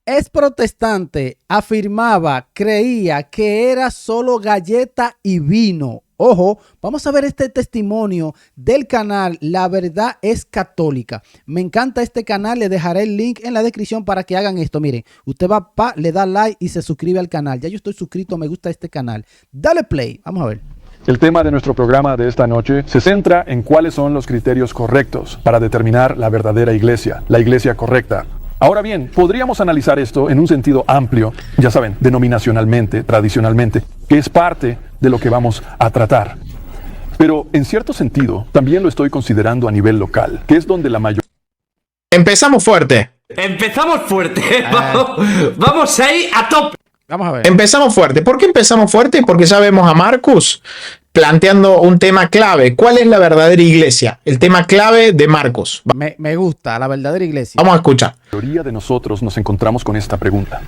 Es protestante, afirmaba, creía que era solo galleta y vino. Ojo, vamos a ver este testimonio del canal La Verdad es Católica. Me encanta este canal, le dejaré el link en la descripción para que hagan esto. Miren, usted va, le da like y se suscribe al canal. Ya yo estoy suscrito, me gusta este canal. Dale play, vamos a ver. El tema de nuestro programa de esta noche se centra en cuáles son los criterios correctos para determinar la verdadera iglesia, la iglesia correcta. Ahora bien, podríamos analizar esto en un sentido amplio, ya saben, denominacionalmente, tradicionalmente, que es parte de lo que vamos a tratar. Pero en cierto sentido, también lo estoy considerando a nivel local, que es donde la mayoría... Empezamos fuerte. Empezamos fuerte. Vamos ahí a tope. Vamos a ver. Empezamos fuerte. ¿Por qué empezamos fuerte? Porque ya vemos a Marcus planteando un tema clave. ¿Cuál es la verdadera iglesia? El tema clave de Marcus. Me gusta, la verdadera iglesia. Vamos a escuchar. La mayoría de nosotros nos encontramos con esta pregunta.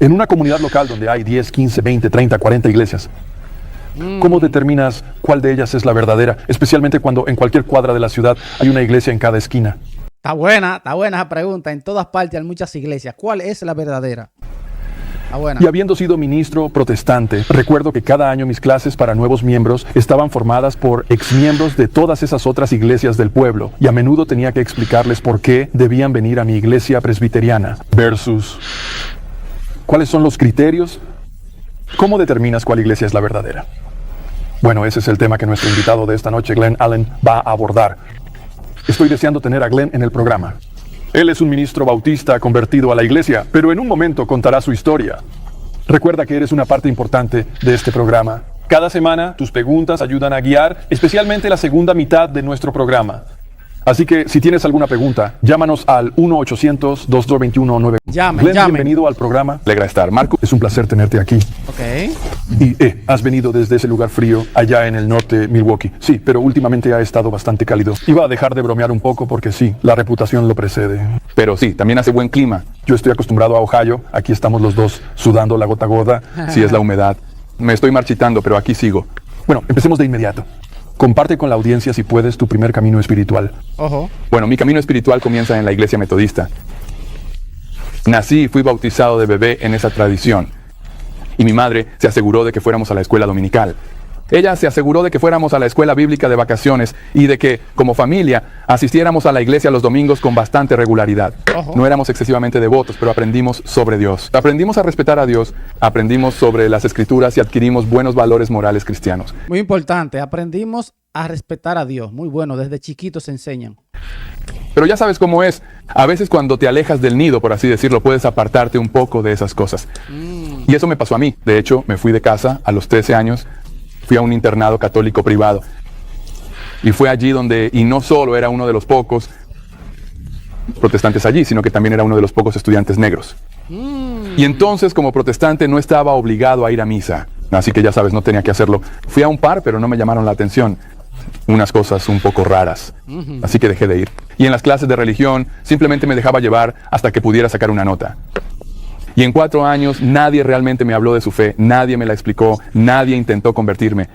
En una comunidad local donde hay 10, 15, 20, 30, 40 iglesias, ¿cómo determinas cuál de ellas es la verdadera? Especialmente cuando en cualquier cuadra de la ciudad hay una iglesia en cada esquina. Está buena esa pregunta. En todas partes hay muchas iglesias. ¿Cuál es la verdadera? Y habiendo sido ministro protestante, recuerdo que cada año mis clases para nuevos miembros estaban formadas por exmiembros de todas esas otras iglesias del pueblo, y a menudo tenía que explicarles por qué debían venir a mi iglesia presbiteriana versus cuáles son los criterios. ¿Cómo determinas cuál iglesia es la verdadera? Bueno, ese es el tema que nuestro invitado de esta noche, Glenn Allen, va a abordar. Estoy deseando tener a Glenn en el programa. Él es un ministro bautista convertido a la iglesia, pero en un momento contará su historia. Recuerda que eres una parte importante de este programa. Cada semana tus preguntas ayudan a guiar, especialmente la segunda mitad de nuestro programa. Así que si tienes alguna pregunta, llámanos al 1-800-2221-9. Glenn, bienvenido al programa. Alegra estar. Marco, es un placer tenerte aquí. Ok. Y has venido desde ese lugar frío allá en el norte de Milwaukee. Sí, pero últimamente ha estado bastante cálido. Iba a dejar de bromear un poco porque sí, la reputación lo precede. Pero sí, también hace buen clima. Yo estoy acostumbrado a Ohio. Aquí estamos los dos sudando la gota gorda. Sí, es la humedad. Me estoy marchitando, pero aquí sigo. Bueno, empecemos de inmediato. Comparte con la audiencia, si puedes, tu primer camino espiritual. Ojo. Bueno, mi camino espiritual comienza en la iglesia metodista. Nací y fui bautizado de bebé en esa tradición. Y mi madre se aseguró de que fuéramos a la escuela dominical. Ella se aseguró de que fuéramos a la escuela bíblica de vacaciones y de que, como familia, asistiéramos a la iglesia los domingos con bastante regularidad. Ojo. No éramos excesivamente devotos, pero aprendimos sobre Dios. Aprendimos a respetar a Dios, aprendimos sobre las Escrituras y adquirimos buenos valores morales cristianos. Muy importante, aprendimos a respetar a Dios. Muy bueno, desde chiquitos se enseñan. Pero ya sabes cómo es. A veces cuando te alejas del nido, por así decirlo, puedes apartarte un poco de esas cosas. Y eso me pasó a mí. De hecho, me fui de casa a los 13 años. Fui a un internado católico privado. Y fue allí donde, y no solo era uno de los pocos protestantes allí, sino que también era uno de los pocos estudiantes negros. Y entonces, como protestante, no estaba obligado a ir a misa. Así que ya sabes, no tenía que hacerlo. Fui a un par, pero no me llamaron la atención. Unas cosas un poco raras. Así que dejé de ir. Y en las clases de religión, simplemente me dejaba llevar hasta que pudiera sacar una nota. Y en 4 años nadie realmente me habló de su fe, nadie me la explicó, nadie intentó convertirme.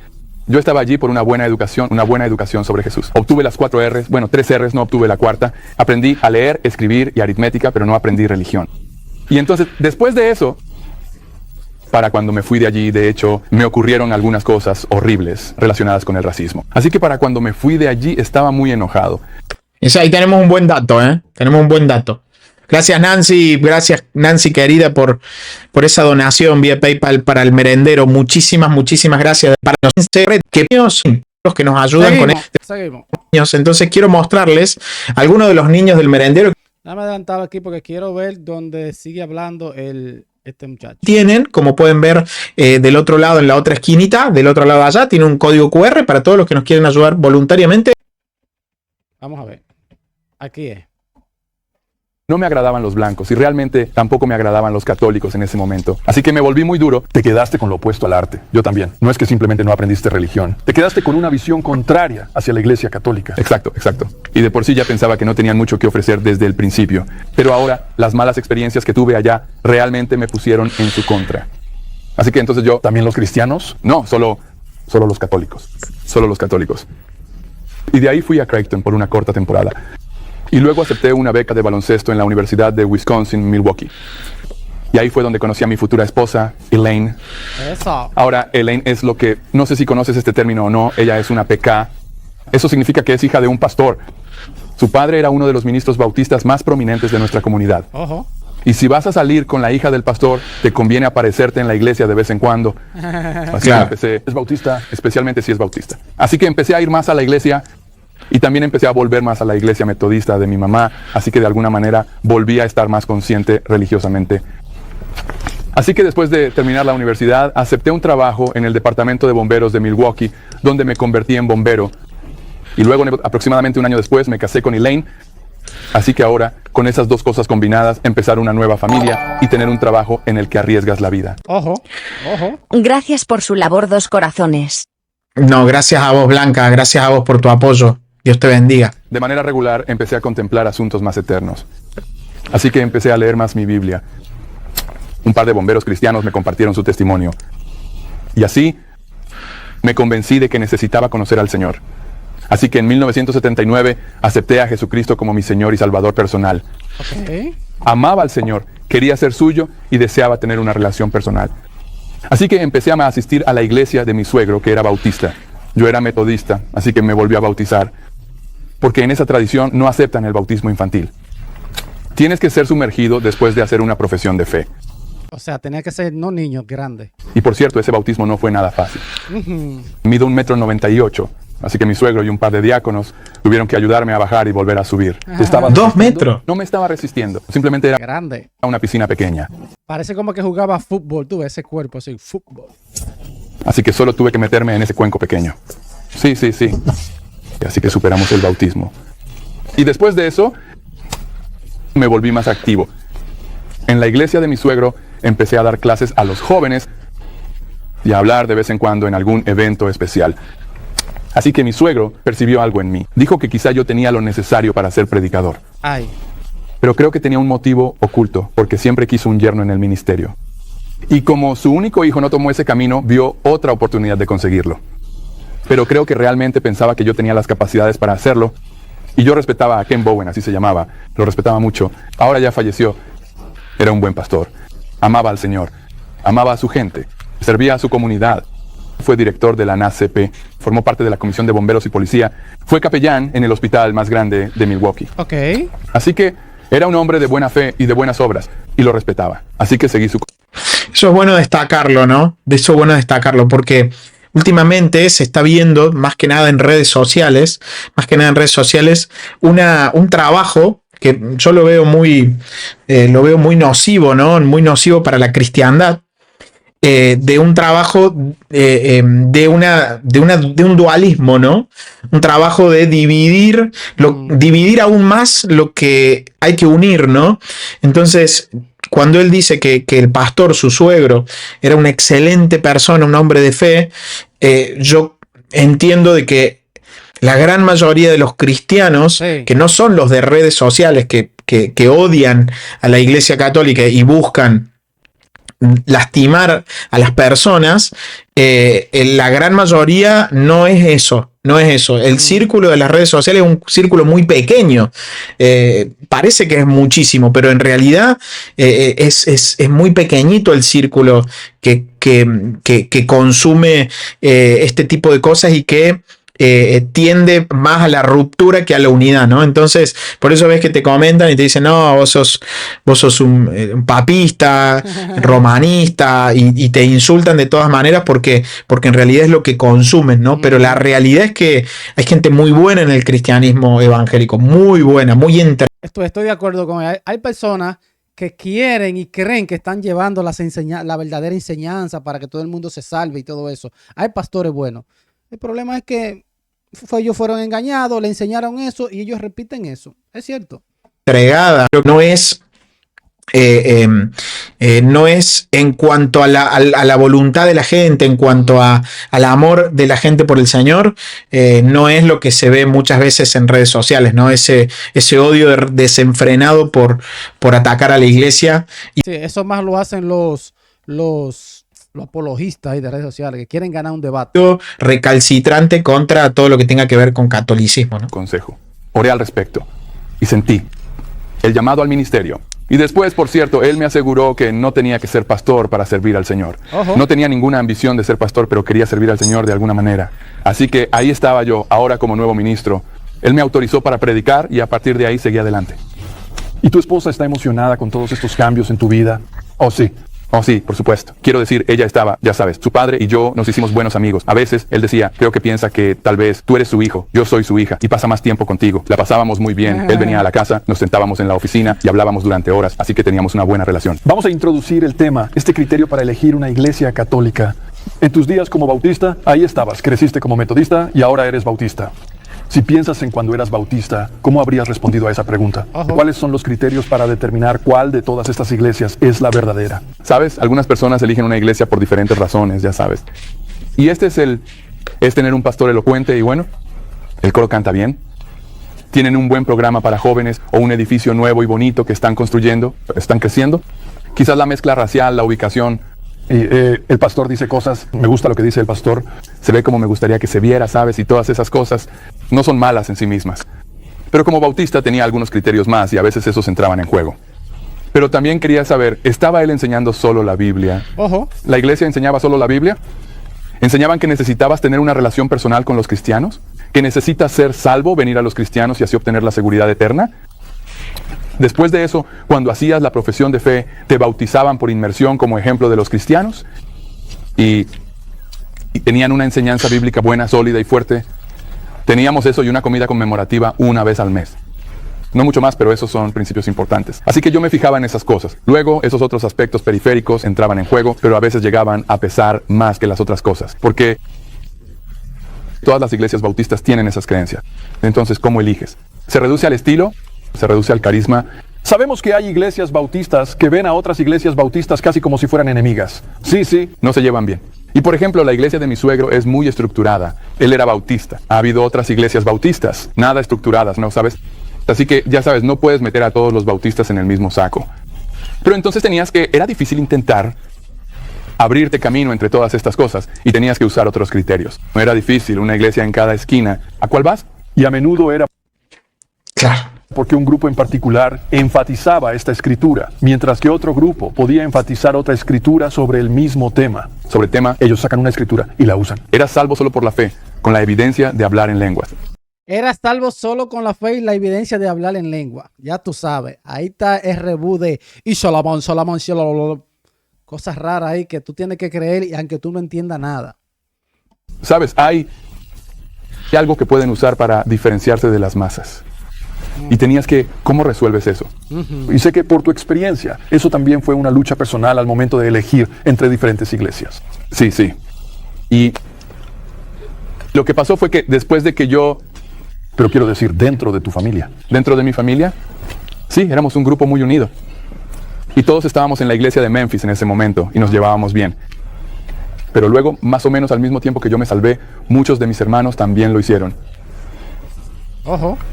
Yo estaba allí por una buena educación sobre Jesús. Obtuve las 4 R's, bueno, 3 R's, no obtuve la cuarta. Aprendí a leer, escribir y aritmética, pero no aprendí religión. Y entonces, después de eso, para cuando me fui de allí, de hecho, me ocurrieron algunas cosas horribles relacionadas con el racismo. Así que para cuando me fui de allí, estaba muy enojado. Ahí tenemos un buen dato, ¿eh? Tenemos un buen dato. Gracias Nancy querida por esa donación vía PayPal para el merendero. Muchísimas gracias para los que nos ayudan con Seguimos. niños. Entonces quiero mostrarles algunos de los niños del merendero. Nada más adelantado aquí porque quiero ver dónde sigue hablando este muchacho. Tienen, como pueden ver del otro lado, en la otra esquinita, del otro lado de allá, tiene un código QR para todos los que nos quieren ayudar voluntariamente. Vamos a ver. Aquí es. No me agradaban los blancos y realmente tampoco me agradaban los católicos en ese momento. Así que me volví muy duro. Te quedaste con lo opuesto al arte. Yo también. No es que simplemente no aprendiste religión. Te quedaste con una visión contraria hacia la iglesia católica. Exacto. Y de por sí ya pensaba que no tenían mucho que ofrecer desde el principio. Pero ahora, las malas experiencias que tuve allá realmente me pusieron en su contra. Así que entonces yo... ¿También los cristianos? No, solo los católicos. Solo los católicos. Y de ahí fui a Creighton por una corta temporada. Y luego acepté una beca de baloncesto en la Universidad de Wisconsin, Milwaukee. Y ahí fue donde conocí a mi futura esposa, Elaine. Eso. Ahora, Elaine es lo que, no sé si conoces este término o no, ella es una PK. Eso significa que es hija de un pastor. Su padre era uno de los ministros bautistas más prominentes de nuestra comunidad. Ojo. Y si vas a salir con la hija del pastor, te conviene aparecerte en la iglesia de vez en cuando. Así que empecé, es bautista, especialmente si es bautista. Así que empecé a ir más a la iglesia y también empecé a volver más a la iglesia metodista de mi mamá. Así que de alguna manera volví a estar más consciente religiosamente. Así que después de terminar la universidad, acepté un trabajo en el departamento de bomberos de Milwaukee, donde me convertí en bombero. Y luego, aproximadamente un año después, me casé con Elaine. Así que ahora, con esas dos cosas combinadas, empezar una nueva familia y tener un trabajo en el que arriesgas la vida. Ojo. Ojo. Gracias por su labor, Dos Corazones. No, gracias a vos, Blanca. Gracias a vos por tu apoyo. Dios te bendiga. De manera regular, empecé a contemplar asuntos más eternos. Así que empecé a leer más mi Biblia. Un par de bomberos cristianos me compartieron su testimonio. Y así, me convencí de que necesitaba conocer al Señor. Así que en 1979 acepté a Jesucristo como mi Señor y Salvador personal. Okay. Amaba al Señor, quería ser suyo y deseaba tener una relación personal. Así que empecé a asistir a la iglesia de mi suegro, que era bautista. Yo era metodista, así que me volví a bautizar. Porque en esa tradición no aceptan el bautismo infantil. Tienes que ser sumergido después de hacer una profesión de fe. O sea, tenía que ser no niño, grande. Y por cierto, ese bautismo no fue nada fácil. Mido 1,98 m. Así que mi suegro y un par de diáconos tuvieron que ayudarme a bajar y volver a subir. Estaba 2 metros. No me estaba resistiendo. Simplemente era Grande. una piscina pequeña. Parece como que jugaba fútbol. Tú ves ese cuerpo así, fútbol. Así que solo tuve que meterme en ese cuenco pequeño. Sí. Y así que superamos el bautismo. Y después de eso, me volví más activo. En la iglesia de mi suegro empecé a dar clases a los jóvenes y a hablar de vez en cuando en algún evento especial. Así que mi suegro percibió algo en mí. Dijo que quizá yo tenía lo necesario para ser predicador. Ay. Pero creo que tenía un motivo oculto, porque siempre quiso un yerno en el ministerio. Y como su único hijo no tomó ese camino, vio otra oportunidad de conseguirlo. Pero creo que realmente pensaba que yo tenía las capacidades para hacerlo. Y yo respetaba a Ken Bowen, así se llamaba. Lo respetaba mucho. Ahora ya falleció. Era un buen pastor. Amaba al Señor. Amaba a su gente. Servía a su comunidad. Fue director de la NACP. Formó parte de la Comisión de Bomberos y Policía. Fue capellán en el hospital más grande de Milwaukee. Ok. Así que era un hombre de buena fe y de buenas obras. Y lo respetaba. Así que seguí su... Eso es bueno destacarlo, ¿no? De eso es bueno destacarlo, porque últimamente se está viendo, más que nada en redes sociales, un trabajo que yo lo veo muy nocivo, ¿no? Muy nocivo para la cristiandad. De un trabajo, de un dualismo, ¿no? Un trabajo de dividir aún más lo que hay que unir, ¿no? Entonces, cuando él dice que el pastor, su suegro, era una excelente persona, un hombre de fe, yo entiendo de que la gran mayoría de los cristianos, que no son los de redes sociales, que odian a la Iglesia Católica y buscan lastimar a las personas, la gran mayoría no es eso. El círculo de las redes sociales es un círculo muy pequeño. Parece que es muchísimo, pero en realidad es muy pequeñito el círculo que consume este tipo de cosas y que tiende más a la ruptura que a la unidad, ¿no? Entonces, por eso ves que te comentan y te dicen, no, vos sos un papista, romanista, y te insultan de todas maneras porque en realidad es lo que consumen, ¿no? Pero la realidad es que hay gente muy buena en el cristianismo evangélico, muy buena, muy Estoy de acuerdo con él. Hay personas que quieren y creen que están llevando la verdadera enseñanza para que todo el mundo se salve y todo eso. Hay pastores buenos. El problema es que ellos fueron engañados, le enseñaron eso y ellos repiten eso. Es cierto. Entregada, no es en cuanto a la voluntad de la gente, en cuanto al amor de la gente por el Señor, no es lo que se ve muchas veces en redes sociales, ¿no? Ese odio desenfrenado por atacar a la iglesia. Sí, eso más lo hacen los apologistas ahí de redes sociales que quieren ganar un debate. Recalcitrante contra todo lo que tenga que ver con catolicismo, ¿no? Consejo. Oré al respecto. y sentí el llamado al ministerio. Y después, por cierto, él me aseguró que no tenía que ser pastor para servir al Señor. No tenía ninguna ambición de ser pastor, pero quería servir al Señor de alguna manera. Así que ahí estaba yo, ahora como nuevo ministro. Él me autorizó para predicar y a partir de ahí seguí adelante. ¿Y tu esposa está emocionada con todos estos cambios en tu vida? Oh, sí. Oh, sí, por supuesto. Quiero decir, ella estaba, ya sabes, su padre y yo nos hicimos buenos amigos. A veces él decía, creo que piensa que tal vez tú eres su hijo, yo soy su hija y pasa más tiempo contigo. La pasábamos muy bien. Él venía a la casa, nos sentábamos en la oficina y hablábamos durante horas, así que teníamos una buena relación. Vamos a introducir el tema, este criterio para elegir una iglesia católica. En tus días como bautista, ahí estabas, creciste como metodista y ahora eres bautista. Si piensas en cuando eras bautista, ¿cómo habrías respondido a esa pregunta? ¿Cuáles son los criterios para determinar cuál de todas estas iglesias es la verdadera? ¿Sabes? Algunas personas eligen una iglesia por diferentes razones, ya sabes. Y es tener un pastor elocuente y bueno, el coro canta bien. Tienen un buen programa para jóvenes o un edificio nuevo y bonito que están construyendo, están creciendo. Quizás la mezcla racial, la ubicación. Y el pastor dice cosas, me gusta lo que dice el pastor. Se ve como me gustaría que se viera, ¿sabes? Y todas esas cosas no son malas en sí mismas. Pero como bautista tenía algunos criterios más y a veces esos entraban en juego. Pero también quería saber, ¿estaba él enseñando solo la Biblia? ¿La iglesia enseñaba solo la Biblia? ¿Enseñaban que necesitabas tener una relación personal con los cristianos? ¿Que necesitas ser salvo, venir a los cristianos y así obtener la seguridad eterna? Después de eso, cuando hacías la profesión de fe, te bautizaban por inmersión como ejemplo de los cristianos y tenían una enseñanza bíblica buena, sólida y fuerte. Teníamos eso y una comida conmemorativa una vez al mes. No mucho más, pero esos son principios importantes. Así que yo me fijaba en esas cosas. Luego, esos otros aspectos periféricos entraban en juego, pero a veces llegaban a pesar más que las otras cosas. Porque todas las iglesias bautistas tienen esas creencias. Entonces, ¿cómo eliges? ¿Se reduce al estilo? ¿Se reduce al carisma? Sabemos que hay iglesias bautistas que ven a otras iglesias bautistas casi como si fueran enemigas. Sí, no se llevan bien. Y por ejemplo, la iglesia de mi suegro es muy estructurada. Él era bautista. Ha habido otras iglesias bautistas, nada estructuradas, ¿no sabes? Así que, ya sabes, no puedes meter a todos los bautistas en el mismo saco. Pero entonces era difícil intentar abrirte camino entre todas estas cosas y tenías que usar otros criterios. No era difícil, una iglesia en cada esquina. ¿A cuál vas? Y a menudo era... Claro. Porque un grupo en particular enfatizaba esta escritura, mientras que otro grupo podía enfatizar otra escritura sobre el mismo tema. Sobre tema, ellos sacan una escritura y la usan. Eras salvo solo por la fe, con la evidencia de hablar en lenguas. Eras salvo solo con la fe y la evidencia de hablar en lengua. Ya tú sabes, ahí está el rebú de y Solomón, cosas raras ahí que tú tienes que creer y aunque tú no entiendas nada. Sabes, hay algo que pueden usar para diferenciarse de las masas. Y tenías que, ¿cómo resuelves eso? Y sé que por tu experiencia, eso también fue una lucha personal al momento de elegir entre diferentes iglesias. Sí. Y lo que pasó fue que después de que yo... Pero quiero decir, dentro de tu familia. ¿Dentro de mi familia? Sí, éramos un grupo muy unido. Y todos estábamos en la iglesia de Memphis en ese momento y nos llevábamos bien. Pero luego, más o menos al mismo tiempo que yo me salvé, muchos de mis hermanos también lo hicieron.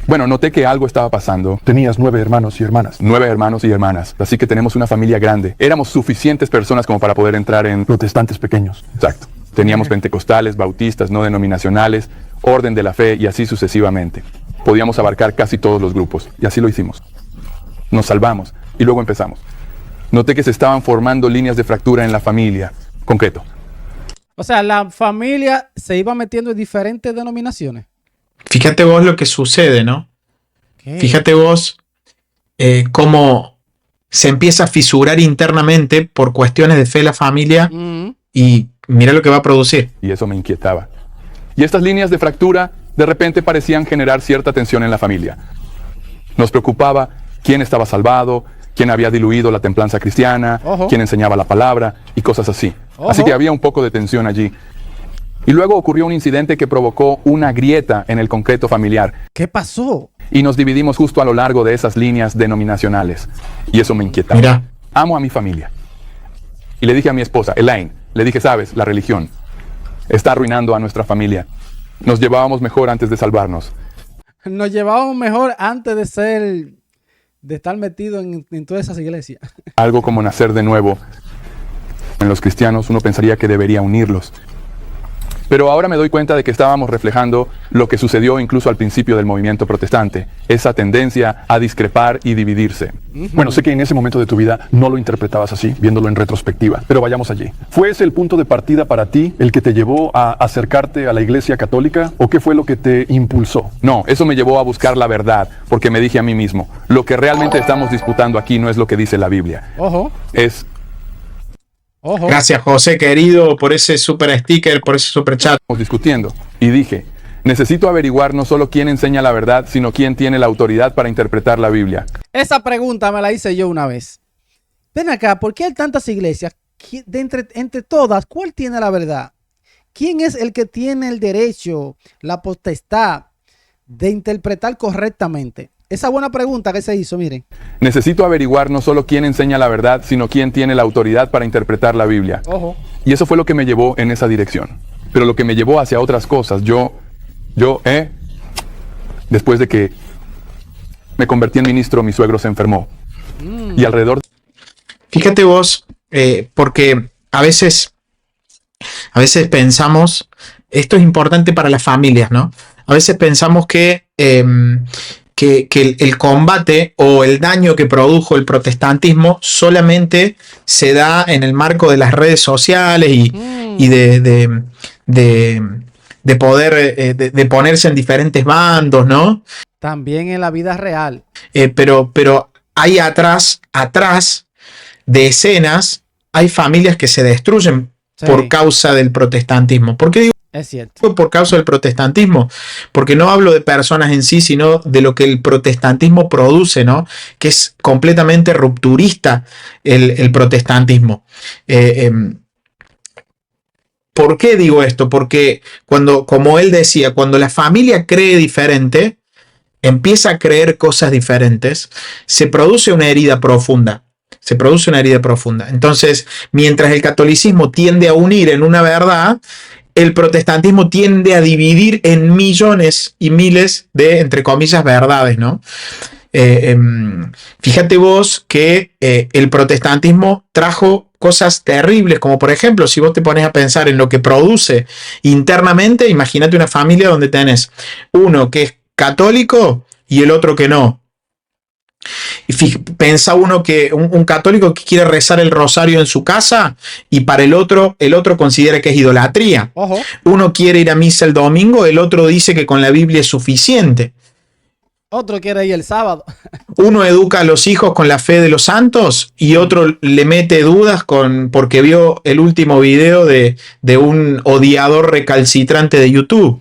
Bueno, noté que algo estaba pasando. Tenías 9 hermanos y hermanas. 9 hermanos y hermanas. Así que tenemos una familia grande. Éramos suficientes personas como para poder entrar en... protestantes pequeños. Exacto. Teníamos pentecostales, bautistas, no denominacionales, orden de la fe y así sucesivamente. Podíamos abarcar casi todos los grupos. Y así lo hicimos. Nos salvamos. Y luego empezamos. Noté que se estaban formando líneas de fractura en la familia. Concreto. O sea, la familia se iba metiendo en diferentes denominaciones. Fíjate vos lo que sucede, ¿no? ¿Qué? Fíjate vos cómo se empieza a fisurar internamente por cuestiones de fe la familia y mira lo que va a producir. Y eso me inquietaba. Y estas líneas de fractura de repente parecían generar cierta tensión en la familia. Nos preocupaba quién estaba salvado, quién había diluido la templanza cristiana, quién enseñaba la palabra y cosas así. Así que había un poco de tensión allí. Y luego ocurrió un incidente que provocó una grieta en el concreto familiar. ¿Qué pasó? Y nos dividimos justo a lo largo de esas líneas denominacionales. Y eso me inquietaba. Mira. Amo a mi familia. Y le dije a mi esposa, Elaine, le dije, sabes, la religión está arruinando a nuestra familia. Nos llevábamos mejor antes de salvarnos. Nos llevábamos mejor antes de estar metido en todas esas iglesias. Algo como nacer de nuevo. En los cristianos uno pensaría que debería unirlos. Pero ahora me doy cuenta de que estábamos reflejando lo que sucedió incluso al principio del movimiento protestante, esa tendencia a discrepar y dividirse. Bueno, sé que en ese momento de tu vida no lo interpretabas así, viéndolo en retrospectiva, pero vayamos allí. ¿Fue ese el punto de partida para ti, el que te llevó a acercarte a la Iglesia Católica, o qué fue lo que te impulsó? No, eso me llevó a buscar la verdad, porque me dije a mí mismo, lo que realmente estamos disputando aquí no es lo que dice la Biblia. Ojo. Es... Ojo. Gracias, José, querido, por ese super sticker, por ese super chat. Estamos discutiendo. Y dije, necesito averiguar no solo quién enseña la verdad, sino quién tiene la autoridad para interpretar la Biblia. Esa pregunta me la hice yo una vez. Ven acá, ¿por qué hay tantas iglesias? Entre todas, ¿cuál tiene la verdad? ¿Quién es el que tiene el derecho, la potestad de interpretar correctamente? Esa buena pregunta que se hizo, miren. Necesito averiguar no solo quién enseña la verdad, sino quién tiene la autoridad para interpretar la Biblia. Ojo. Y eso fue lo que me llevó en esa dirección. Pero lo que me llevó hacia otras cosas, después de que me convertí en ministro, mi suegro se enfermó. Y alrededor... Fíjate vos, porque a veces pensamos, esto es importante para las familias, ¿no? A veces pensamos que el combate o el daño que produjo el protestantismo solamente se da en el marco de las redes sociales y de poder de ponerse en diferentes bandos, ¿no? También en la vida real. Pero hay atrás de escenas, hay familias que se destruyen por causa del protestantismo. ¿Por qué digo? Es cierto. Por causa del protestantismo, porque no hablo de personas en sí, sino de lo que el protestantismo produce, ¿no? Que es completamente rupturista el protestantismo. ¿Por qué digo esto? Porque como él decía, cuando la familia cree diferente, empieza a creer cosas diferentes, se produce una herida profunda. Entonces, mientras el catolicismo tiende a unir en una verdad, el protestantismo tiende a dividir en millones y miles de, entre comillas, verdades, ¿no? Fíjate vos que el protestantismo trajo cosas terribles, como por ejemplo, si vos te pones a pensar en lo que produce internamente, imagínate una familia donde tenés uno que es católico y el otro que no. Y pensa uno que un católico que quiere rezar el rosario en su casa y para el otro considera que es idolatría. Ojo. Uno quiere ir a misa el domingo, el otro dice que con la Biblia es suficiente. Otro quiere ir el sábado. Uno educa a los hijos con la fe de los santos y otro le mete dudas porque vio el último video de un odiador recalcitrante de YouTube.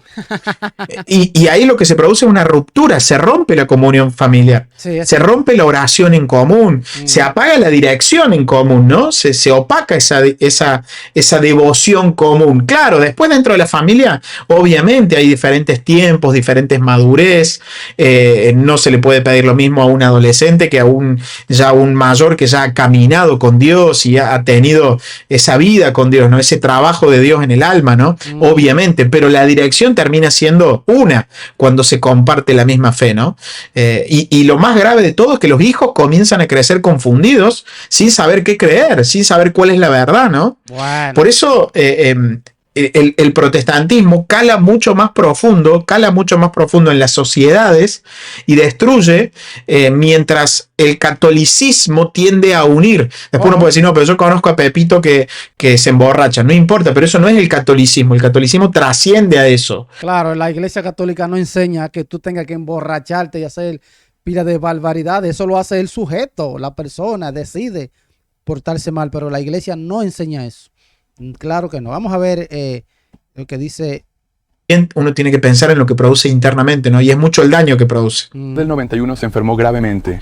Y ahí lo que se produce es una ruptura, se rompe la comunión familiar, se rompe la oración en común, se apaga la dirección en común, ¿no? Se opaca esa devoción común. Claro, después dentro de la familia, obviamente hay diferentes tiempos, diferentes madurez. No se le puede pedir lo mismo a un adolescente que a un mayor que ya ha caminado con Dios y ha tenido esa vida con Dios, ¿no? Ese trabajo de Dios en el alma, ¿no? Obviamente, pero la dirección termina siendo una cuando se comparte la misma fe, ¿no? Y lo más grave de todo es que los hijos comienzan a crecer confundidos sin saber qué creer, sin saber cuál es la verdad, ¿no? Bueno. Por eso el protestantismo cala mucho más profundo en las sociedades y destruye, mientras el catolicismo tiende a unir. Después uno puede decir, no, pero yo conozco a Pepito que se emborracha. No importa, pero eso no es el catolicismo. El catolicismo trasciende a eso. Claro, la Iglesia Católica no enseña que tú tengas que emborracharte y hacer pila de barbaridades. Eso lo hace el sujeto, la persona decide portarse mal, pero la Iglesia no enseña eso. Claro que no. Vamos a ver lo que dice. Uno tiene que pensar en lo que produce internamente, ¿no? Y es mucho el daño que produce. Del 91 se enfermó gravemente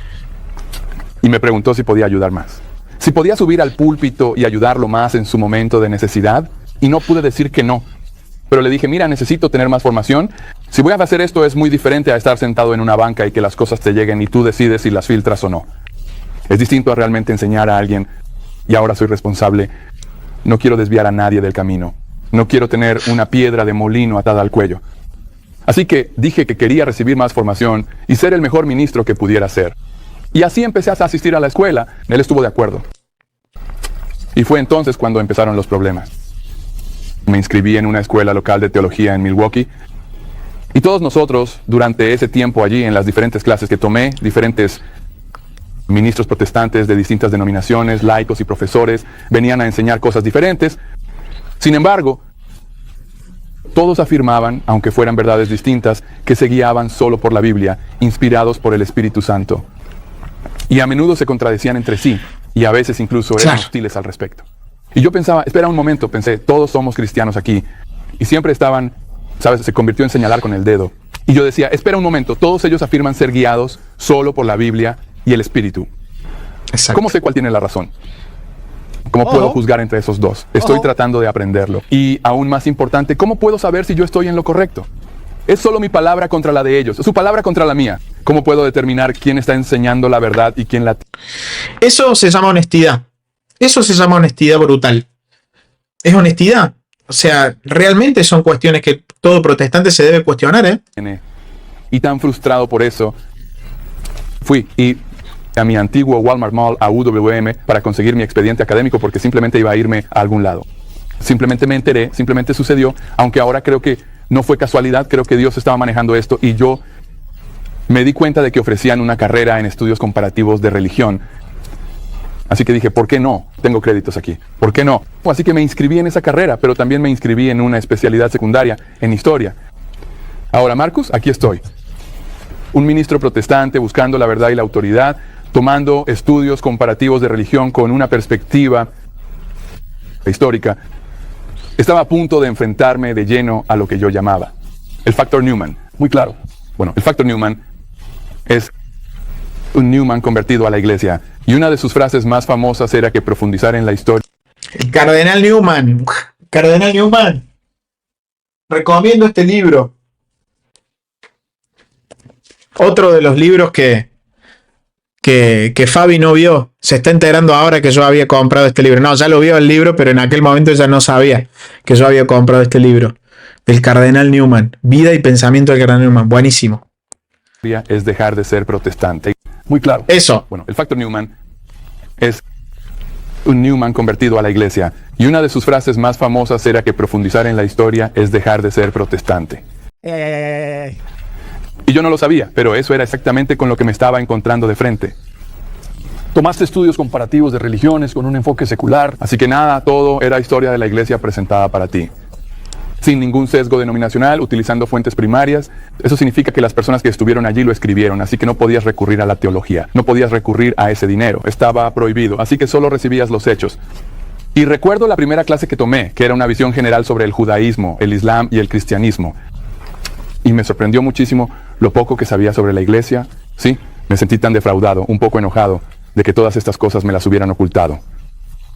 y me preguntó si podía ayudar más. Si podía subir al púlpito y ayudarlo más en su momento de necesidad, y no pude decir que no. Pero le dije, mira, necesito tener más formación. Si voy a hacer esto es muy diferente a estar sentado en una banca y que las cosas te lleguen y tú decides si las filtras o no. Es distinto a realmente enseñar a alguien y ahora soy responsable. No quiero desviar a nadie del camino. No quiero tener una piedra de molino atada al cuello. Así que dije que quería recibir más formación y ser el mejor ministro que pudiera ser. Y así empecé a asistir a la escuela. Él estuvo de acuerdo. Y fue entonces cuando empezaron los problemas. Me inscribí en una escuela local de teología en Milwaukee. Y todos nosotros, durante ese tiempo allí, en las diferentes clases que tomé, diferentes ministros protestantes de distintas denominaciones, laicos y profesores, venían a enseñar cosas diferentes. Sin embargo, todos afirmaban, aunque fueran verdades distintas, que se guiaban solo por la Biblia, inspirados por el Espíritu Santo. Y a menudo se contradecían entre sí, y a veces incluso eran hostiles al respecto. Y yo pensaba, espera un momento, pensé, todos somos cristianos aquí. Y siempre estaban, ¿sabes? Se convirtió en señalar con el dedo. Y yo decía, espera un momento, todos ellos afirman ser guiados solo por la Biblia y el Espíritu. Exacto. ¿Cómo sé cuál tiene la razón? ¿Cómo puedo juzgar entre esos dos? Estoy tratando de aprenderlo. Y aún más importante, ¿cómo puedo saber si yo estoy en lo correcto? Es solo mi palabra contra la de ellos, su palabra contra la mía. ¿Cómo puedo determinar quién está enseñando la verdad y quién la... Eso se llama honestidad. Eso se llama honestidad brutal. Es honestidad. O sea, realmente son cuestiones que todo protestante se debe cuestionar, ¿eh? Y tan frustrado por eso, fui a mi antiguo Walmart Mall, a UWM, para conseguir mi expediente académico porque simplemente iba a irme a algún lado. Simplemente me enteré, simplemente sucedió, aunque ahora creo que no fue casualidad, creo que Dios estaba manejando esto y yo me di cuenta de que ofrecían una carrera en estudios comparativos de religión. Así que dije, ¿por qué no? Tengo créditos aquí. ¿Por qué no? Así que me inscribí en esa carrera, pero también me inscribí en una especialidad secundaria en historia. Ahora, Marcus, aquí estoy. Un ministro protestante buscando la verdad y la autoridad, tomando estudios comparativos de religión con una perspectiva histórica. Estaba a punto de enfrentarme de lleno a lo que yo llamaba el factor Newman. Muy claro. Bueno, el factor Newman es un Newman convertido a la iglesia. Y una de sus frases más famosas era que profundizar en la historia. El Cardenal Newman. Cardenal Newman. Recomiendo este libro. Otro de los libros que Fabi no vio. Se está enterando ahora que yo había comprado este libro. No, ya lo vio el libro, pero en aquel momento ya no sabía que yo había comprado este libro. Del Cardenal Newman. Vida y pensamiento del Cardenal Newman. Buenísimo. Es dejar de ser protestante. Muy claro. Eso. Bueno, el factor Newman es un Newman convertido a la iglesia. Y una de sus frases más famosas era que profundizar en la historia es dejar de ser protestante. Y yo no lo sabía, pero eso era exactamente con lo que me estaba encontrando de frente. Tomaste estudios comparativos de religiones con un enfoque secular. Así que nada, todo era historia de la iglesia presentada para ti. Sin ningún sesgo denominacional, utilizando fuentes primarias. Eso significa que las personas que estuvieron allí lo escribieron, así que no podías recurrir a la teología, no podías recurrir a ese dinero, estaba prohibido, así que solo recibías los hechos. Y recuerdo la primera clase que tomé, que era una visión general sobre el judaísmo, el islam y el cristianismo. Y me sorprendió muchísimo lo poco que sabía sobre la iglesia. Sí, me sentí tan defraudado, un poco enojado, de que todas estas cosas me las hubieran ocultado.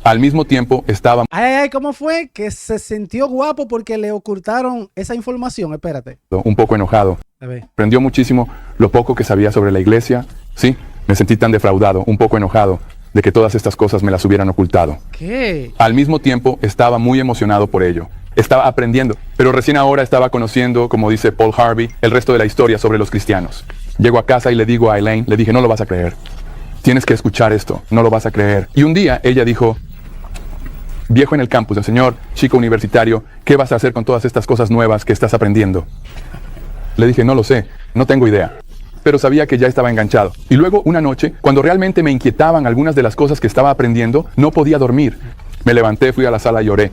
Al mismo tiempo estaba... ¿Cómo fue? Que se sintió guapo porque le ocultaron esa información. Espérate. Un poco enojado. Aprendió muchísimo lo poco que sabía sobre la iglesia. Sí, me sentí tan defraudado, un poco enojado, de que todas estas cosas me las hubieran ocultado. ¿Qué? Al mismo tiempo estaba muy emocionado por ello. Estaba aprendiendo, pero recién ahora estaba conociendo, como dice Paul Harvey, el resto de la historia sobre los cristianos. Llego a casa y le digo a Elaine, le dije, no lo vas a creer. Tienes que escuchar esto, no lo vas a creer. Y un día ella dijo... Viejo en el campus, el señor, chico universitario, ¿qué vas a hacer con todas estas cosas nuevas que estás aprendiendo? Le dije, no lo sé, no tengo idea. Pero sabía que ya estaba enganchado. Y luego, una noche, cuando realmente me inquietaban algunas de las cosas que estaba aprendiendo, no podía dormir. Me levanté, fui a la sala y lloré.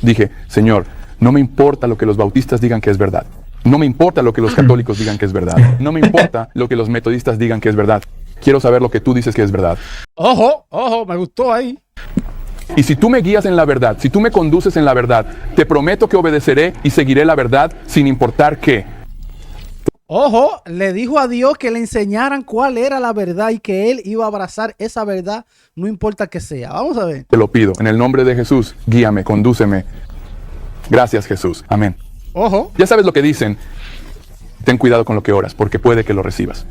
Dije, Señor, no me importa lo que los bautistas digan que es verdad. No me importa lo que los católicos digan que es verdad. No me importa lo que los metodistas digan que es verdad. Quiero saber lo que tú dices que es verdad. Ojo, me gustó ahí. Y si tú me guías en la verdad, si tú me conduces en la verdad, te prometo que obedeceré y seguiré la verdad sin importar qué. Ojo, le dijo a Dios que le enseñaran cuál era la verdad y que él iba a abrazar esa verdad, no importa que sea. Vamos a ver. Te lo pido, en el nombre de Jesús, guíame, condúceme. Gracias, Jesús. Amén. Ojo. Ya sabes lo que dicen. Ten cuidado con lo que oras, porque puede que lo recibas.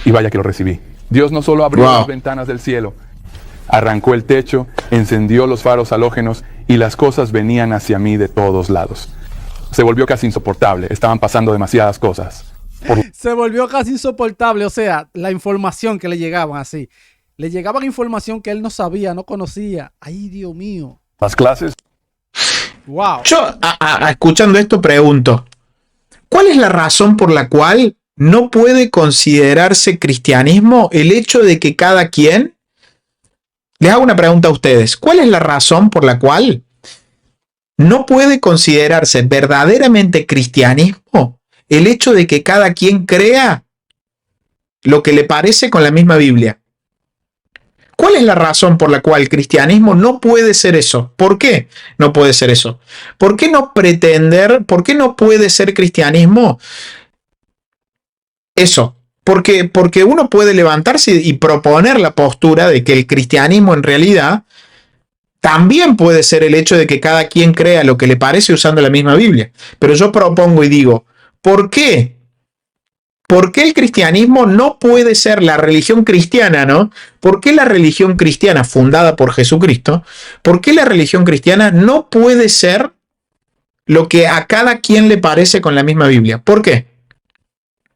Y vaya que lo recibí. Dios no solo abrió las ventanas del cielo, arrancó el techo, encendió los faros halógenos y las cosas venían hacia mí de todos lados. Se volvió casi insoportable, estaban pasando demasiadas cosas. Se volvió casi insoportable, o sea, la información que le llegaban así. Le llegaban información que él no sabía, no conocía. Ay, Dios mío. Las clases. Wow. Yo, escuchando esto, pregunto, ¿cuál es la razón por la cual no puede considerarse cristianismo el hecho de que cada quien... Les hago una pregunta a ustedes. ¿Cuál es la razón por la cual no puede considerarse verdaderamente cristianismo el hecho de que cada quien crea lo que le parece con la misma Biblia? ¿Cuál es la razón por la cual el cristianismo no puede ser eso? ¿Por qué no puede ser eso? ¿Por qué no puede ser cristianismo eso? Porque uno puede levantarse y proponer la postura de que el cristianismo en realidad también puede ser el hecho de que cada quien crea lo que le parece usando la misma Biblia. Pero yo propongo y digo, ¿por qué? ¿Por qué el cristianismo no puede ser la religión cristiana, no? ¿Por qué la religión cristiana fundada por Jesucristo? ¿Por qué la religión cristiana no puede ser lo que a cada quien le parece con la misma Biblia? ¿Por qué?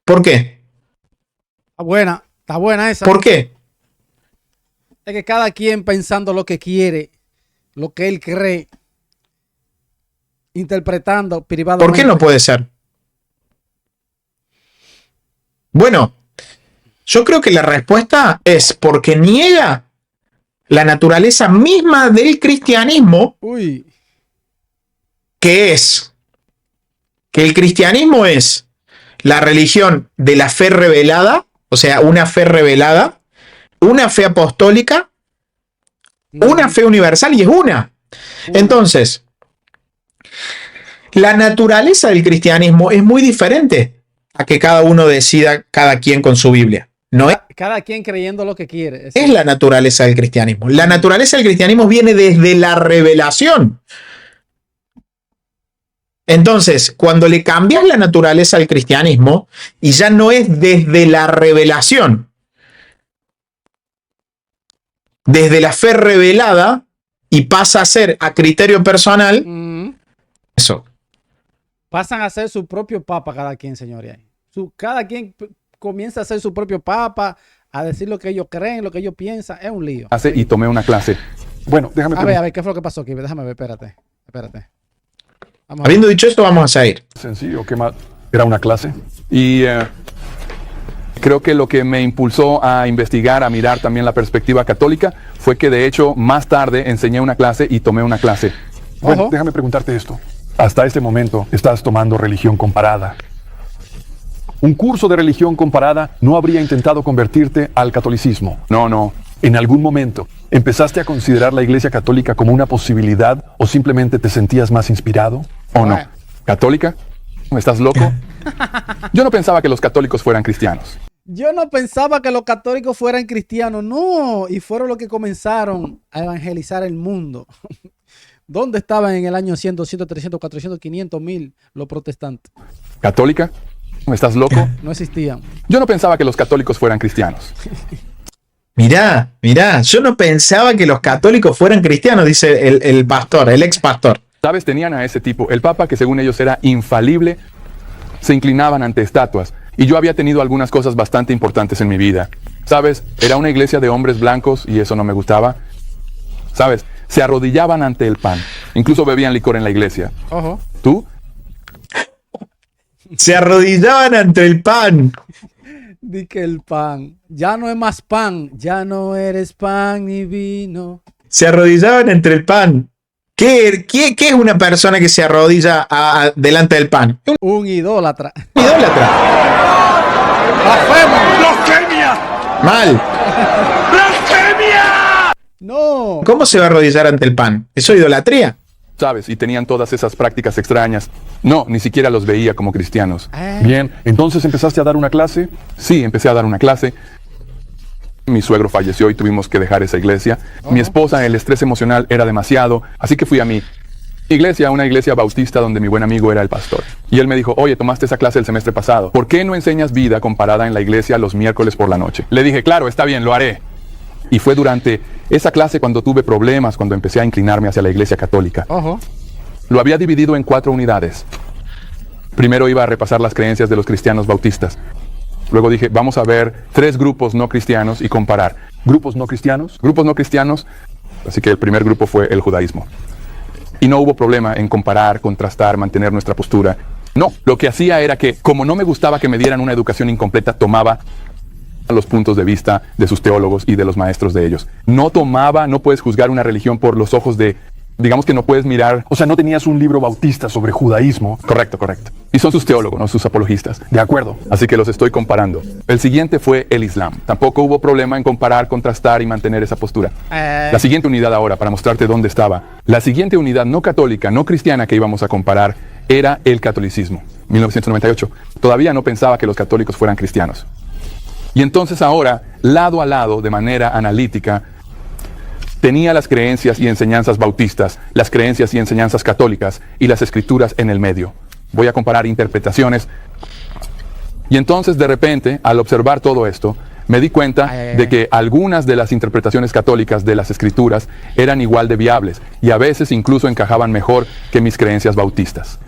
¿Por qué? Está buena esa. ¿Por qué? Es que cada quien pensando lo que quiere, lo que él cree, interpretando privadamente. ¿Por qué no puede ser? Bueno, yo creo que la respuesta es porque niega la naturaleza misma del cristianismo, que es que el cristianismo es la religión de la fe revelada, o sea, una fe revelada, una fe apostólica, una fe universal, y es una. Entonces, la naturaleza del cristianismo es muy diferente a que cada uno decida, cada quien con su Biblia. No es cada quien creyendo lo que quiere. Es la naturaleza del cristianismo. La naturaleza del cristianismo viene desde la revelación. Entonces, cuando le cambias la naturaleza al cristianismo y ya no es desde la revelación, desde la fe revelada, y pasa a ser a criterio personal, eso. Pasan a ser su propio papa cada quien, señores. Cada quien comienza a ser su propio papa, a decir lo que ellos creen, lo que ellos piensan. Es un lío. Y tomé una clase. Bueno, déjame a ver, ¿qué fue lo que pasó aquí? Déjame ver, espérate. Habiendo dicho esto, vamos a seguir. Sencillo, ¿qué más? Era una clase. Y creo que lo que me impulsó a investigar, a mirar también la perspectiva católica, fue que de hecho más tarde enseñé una clase y tomé una clase. Bueno, déjame preguntarte esto. Hasta este momento estás tomando religión comparada. ¿Un curso de religión comparada no habría intentado convertirte al catolicismo? No. ¿En algún momento empezaste a considerar la Iglesia Católica como una posibilidad o simplemente te sentías más inspirado? ¿O no? ¿Católica? ¿Estás loco? Yo no pensaba que los católicos fueran cristianos. Yo no pensaba que los católicos fueran cristianos, no. Y fueron los que comenzaron a evangelizar el mundo. ¿Dónde estaban en el año 100, 200, 300, 400, 500, 1000 los protestantes? ¿Católica? ¿Estás loco? No existían. Yo no pensaba que los católicos fueran cristianos. Mirá, yo no pensaba que los católicos fueran cristianos, dice el pastor, el ex pastor. ¿Sabes? Tenían a ese tipo, el papa que según ellos era infalible, se inclinaban ante estatuas. Y yo había tenido algunas cosas bastante importantes en mi vida. ¿Sabes? Era una iglesia de hombres blancos y eso no me gustaba. ¿Sabes? Se arrodillaban ante el pan. Incluso bebían licor en la iglesia. ¿Tú? Se arrodillaban ante el pan. Di que el pan. Ya no es más pan. Ya no eres pan ni vino. Se arrodillaban entre el pan. ¿Qué es una persona que se arrodilla delante del pan? Un idólatra. Un idólatra. ¡Blasfemia! Mal. ¡Blasfemia! No. ¿Cómo se va a arrodillar ante el pan? ¿Eso es idolatría? ¿Sabes? Y tenían todas esas prácticas extrañas. No, ni siquiera los veía como cristianos. Bien, entonces empezaste a dar una clase. Sí, empecé a dar una clase. Mi suegro falleció y tuvimos que dejar esa iglesia. Mi esposa, el estrés emocional era demasiado, así que fui a mi iglesia, una iglesia bautista donde mi buen amigo era el pastor. Y él me dijo, oye, tomaste esa clase el semestre pasado. ¿Por qué no enseñas vida comparada en la iglesia los miércoles por la noche? Le dije, claro, está bien, lo haré. Y fue durante esa clase cuando tuve problemas, cuando empecé a inclinarme hacia la iglesia católica. Lo había dividido en 4 unidades. Primero iba a repasar las creencias de los cristianos bautistas. Luego dije, vamos a ver 3 grupos no cristianos y comparar. ¿Grupos no cristianos? Grupos no cristianos. Así que el primer grupo fue el judaísmo. Y no hubo problema en comparar, contrastar, mantener nuestra postura. No, lo que hacía era que, como no me gustaba que me dieran una educación incompleta, tomaba los puntos de vista de sus teólogos y de los maestros de ellos. No puedes juzgar una religión por los ojos de, digamos que no puedes mirar. O sea, no tenías un libro bautista sobre judaísmo. Correcto. Y son sus teólogos, no sus apologistas. De acuerdo. Así que los estoy comparando. El siguiente fue el Islam. Tampoco hubo problema en comparar, contrastar y mantener esa postura. La siguiente unidad ahora, para mostrarte dónde estaba. La siguiente unidad no católica, no cristiana que íbamos a comparar era el catolicismo. 1998. Todavía no pensaba que los católicos fueran cristianos. Y entonces ahora, lado a lado, de manera analítica, tenía las creencias y enseñanzas bautistas, las creencias y enseñanzas católicas y las escrituras en el medio. Voy a comparar interpretaciones. Y entonces, de repente, al observar todo esto, me di cuenta de que algunas de las interpretaciones católicas de las escrituras eran igual de viables y a veces incluso encajaban mejor que mis creencias bautistas.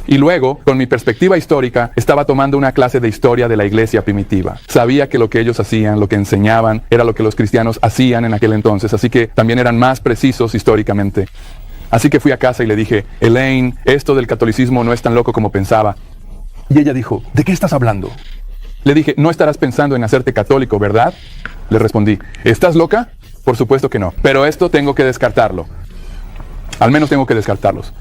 Y luego, con mi perspectiva histórica, estaba tomando una clase de historia de la iglesia primitiva. Sabía que lo que ellos hacían, lo que enseñaban, era lo que los cristianos hacían en aquel entonces, así que también eran más precisos históricamente. Así que fui a casa y le dije, Elaine, esto del catolicismo no es tan loco como pensaba. Y ella dijo, ¿de qué estás hablando? Le dije, no estarás pensando en hacerte católico, ¿verdad? Le respondí, ¿estás loca? Por supuesto que no, pero esto tengo que descartarlo. Al menos tengo que descartarlos.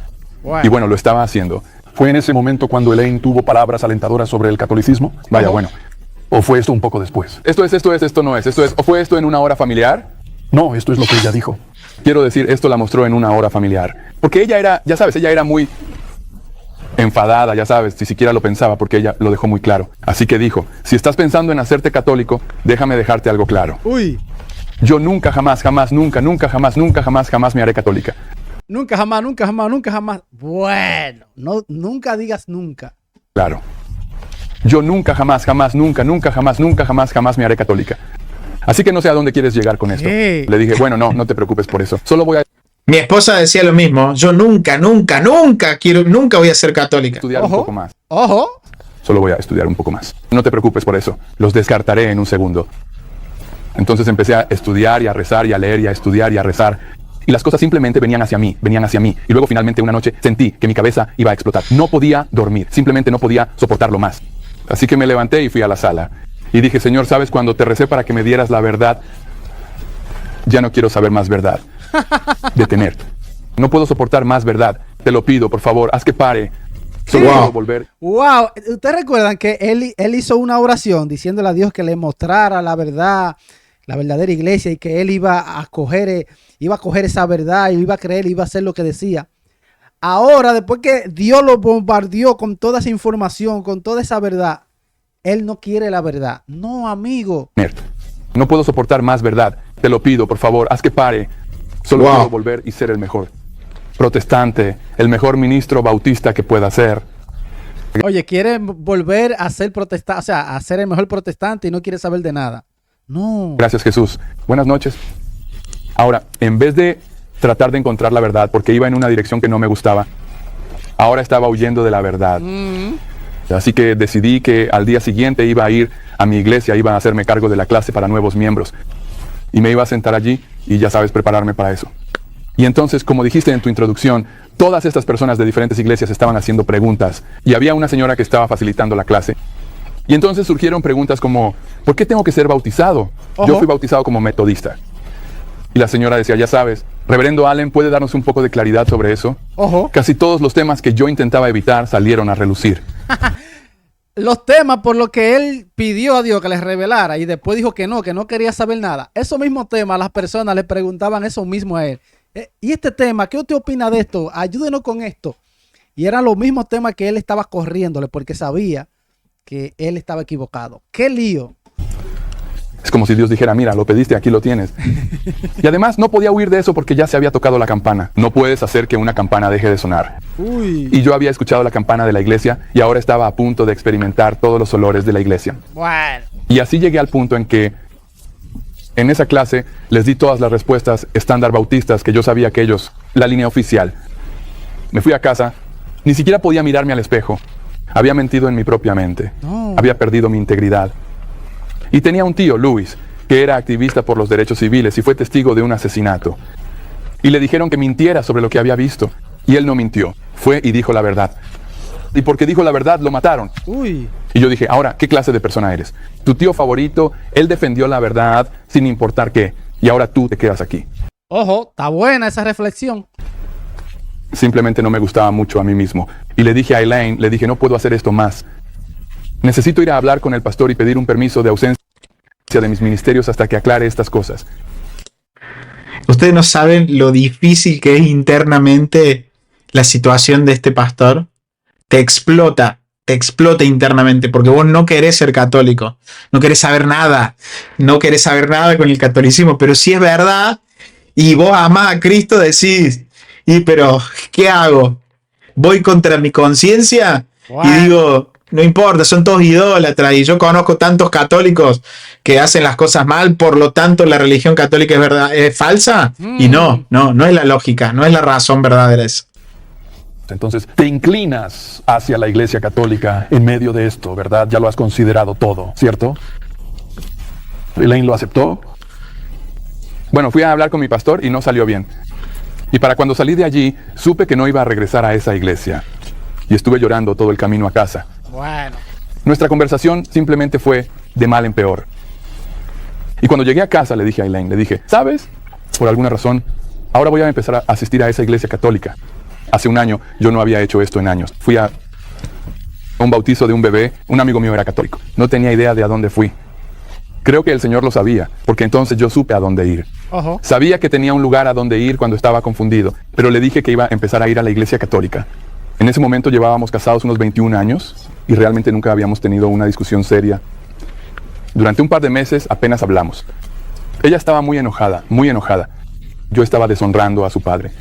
Y bueno, lo estaba haciendo. ¿Fue en ese momento cuando Elaine tuvo palabras alentadoras sobre el catolicismo? Vaya, bueno. ¿O fue esto un poco después? Esto no es. ¿O fue esto en una hora familiar? No, esto es lo que ella dijo. Quiero decir, esto la mostró en una hora familiar. Porque ella era, ya sabes, ella era muy enfadada, ya sabes, ni siquiera lo pensaba porque ella lo dejó muy claro. Así que dijo, si estás pensando en hacerte católico, déjame dejarte algo claro. Yo nunca, jamás me haré católica. Nunca, jamás. Bueno, no, nunca digas nunca. Claro. Yo nunca, jamás me haré católica. Así que no sé a dónde quieres llegar con esto. Le dije, bueno, no te preocupes por eso. Solo voy a Mi esposa decía lo mismo. Yo nunca voy a ser católica. estudiar un poco más. Ojo. Solo voy a estudiar un poco más. No te preocupes por eso. Los descartaré en un segundo. Entonces empecé a estudiar y a rezar y a leer y a estudiar y a rezar. Y las cosas simplemente venían hacia mí. Y luego finalmente una noche sentí que mi cabeza iba a explotar. No podía dormir. Simplemente no podía soportarlo más. Así que me levanté y fui a la sala. Y dije, Señor, ¿sabes? Cuando te recé para que me dieras la verdad, ya no quiero saber más verdad. Detener. No puedo soportar más verdad. Te lo pido, por favor, haz que pare. Solo puedo volver. Wow. ¿Ustedes recuerdan que él hizo una oración diciéndole a Dios que le mostrara la verdad, la verdadera iglesia, y que él iba a coger esa verdad y iba a creer, iba a hacer lo que decía? Ahora, después que Dios lo bombardeó con toda esa información, con toda esa verdad, él no quiere la verdad. No, amigo. No puedo soportar más verdad. Te lo pido, por favor, haz que pare. Solo puedo volver y ser el mejor protestante, el mejor ministro bautista que pueda ser. Oye, quiere volver a ser protestante, o sea, a ser el mejor protestante y no quiere saber de nada. No. Gracias, Jesús. Buenas noches. Ahora, en vez de tratar de encontrar la verdad, porque iba en una dirección que no me gustaba, ahora estaba huyendo de la verdad. Así que decidí que al día siguiente iba a ir a mi iglesia, iba a hacerme cargo de la clase para nuevos miembros. Y me iba a sentar allí y ya sabes, prepararme para eso. Y entonces, como dijiste en tu introducción, todas estas personas de diferentes iglesias estaban haciendo preguntas. Y había una señora que estaba facilitando la clase. Y entonces surgieron preguntas como, ¿por qué tengo que ser bautizado? Yo fui bautizado como metodista. Y la señora decía, ya sabes, Reverendo Allen, ¿puede darnos un poco de claridad sobre eso? Casi todos los temas que yo intentaba evitar salieron a relucir. Los temas por los que él pidió a Dios que les revelara y después dijo que no quería saber nada. Esos mismos temas, las personas le preguntaban eso mismo a él. ¿Y este tema? ¿Qué usted opina de esto? Ayúdenos con esto. Y eran los mismos temas que él estaba corriéndole porque sabía que él estaba equivocado. ¡Qué lío! Es como si Dios dijera, mira, lo pediste, aquí lo tienes. Y además no podía huir de eso porque ya se había tocado la campana. No puedes hacer que una campana deje de sonar. Y yo había escuchado la campana de la iglesia y ahora estaba a punto de experimentar todos los olores de la iglesia. Bueno. Y así llegué al punto en que en esa clase les di todas las respuestas estándar bautistas que yo sabía que ellos, la línea oficial. Me fui a casa, ni siquiera podía mirarme al espejo. Había mentido en mi propia mente. Había perdido mi integridad. Y tenía un tío, Luis, que era activista por los derechos civiles y fue testigo de un asesinato. Y le dijeron que mintiera sobre lo que había visto. Y él no mintió. Fue y dijo la verdad. Y porque dijo la verdad, lo mataron. Uy. Y yo dije, ahora, ¿qué clase de persona eres? Tu tío favorito, él defendió la verdad sin importar qué. Y ahora tú te quedas aquí. Ojo, está buena esa reflexión. Simplemente no me gustaba mucho a mí mismo. Y le dije a Elaine, le dije, no puedo hacer esto más. Necesito ir a hablar con el pastor y pedir un permiso de ausencia de mis ministerios hasta que aclare estas cosas. Ustedes no saben lo difícil que es internamente la situación de este pastor. Te explota internamente, porque vos no querés ser católico, no querés saber nada con el catolicismo, pero si es verdad, y vos amás a Cristo, decís, pero ¿qué hago? ¿Voy contra mi conciencia? Y digo, no importa, son todos idólatras, y yo conozco tantos católicos que hacen las cosas mal, por lo tanto la religión católica es verdad, es falsa, y no es la lógica, no es la razón verdadera esa. Entonces, te inclinas hacia la Iglesia Católica en medio de esto, ¿verdad? Ya lo has considerado todo, ¿cierto? ¿Elaine lo aceptó? Bueno, fui a hablar con mi pastor y no salió bien. Y para cuando salí de allí, supe que no iba a regresar a esa iglesia. Y estuve llorando todo el camino a casa. Bueno. Nuestra conversación simplemente fue de mal en peor. Y cuando llegué a casa le dije a Elaine, le dije, ¿sabes? Por alguna razón, ahora voy a empezar a asistir a esa iglesia católica. Hace un año yo no había hecho esto en años. Fui a un bautizo de un bebé, un amigo mío era católico. No tenía idea de a dónde fui. Creo que el Señor lo sabía, porque entonces yo supe a dónde ir. Sabía que tenía un lugar a donde ir cuando estaba confundido, pero le dije que iba a empezar a ir a la iglesia católica. En ese momento llevábamos casados unos 21 años y realmente nunca habíamos tenido una discusión seria. Durante un par de meses apenas hablamos. Ella estaba muy enojada, muy enojada. Yo estaba deshonrando a su padre.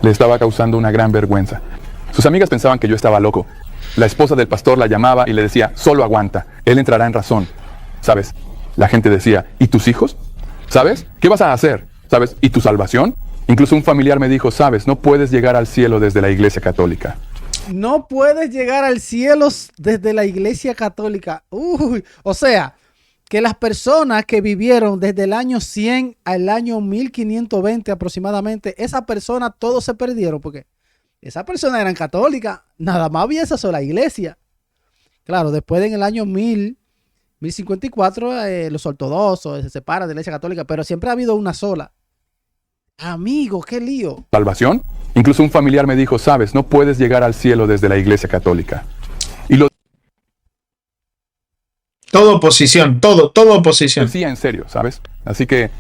Le estaba causando una gran vergüenza. Sus amigas pensaban que yo estaba loco. La esposa del pastor la llamaba y le decía, solo aguanta, él entrará en razón. ¿Sabes? La gente decía, ¿y tus hijos? ¿Sabes? ¿Qué vas a hacer? ¿Sabes? ¿Y tu salvación? Incluso un familiar me dijo, ¿sabes? No puedes llegar al cielo desde la iglesia católica. No puedes llegar al cielo desde la iglesia católica. Uy, o sea, que las personas que vivieron desde el año 100 al año 1520 aproximadamente, esas personas todos se perdieron porque esas personas eran católicas, nada más había esa sola iglesia. Claro, después en el año 1054 los ortodoxos se separan de la iglesia católica, pero siempre ha habido una sola. Amigo, qué lío. ¿Salvación? Incluso un familiar me dijo, ¿sabes? No puedes llegar al cielo desde la iglesia católica. Y lo todo oposición, todo oposición. decía en serio, ¿sabes? Así que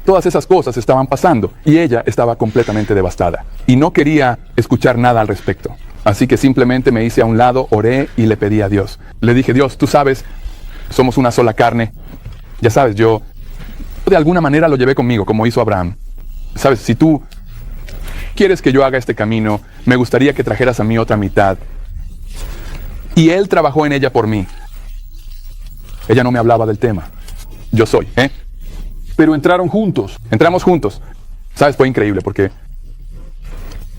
todas esas cosas estaban pasando y ella estaba completamente devastada. Y no quería escuchar nada al respecto. Así que simplemente me hice a un lado, oré y le pedí a Dios. Le dije, Dios, tú sabes, somos una sola carne. Ya sabes, yo de alguna manera lo llevé conmigo, como hizo Abraham. Sabes, si tú quieres que yo haga este camino, me gustaría que trajeras a mí otra mitad. Y él trabajó en ella por mí. Ella no me hablaba del tema. Yo soy, ¿eh? Pero entraron juntos. Entramos juntos. ¿Sabes? Fue increíble porque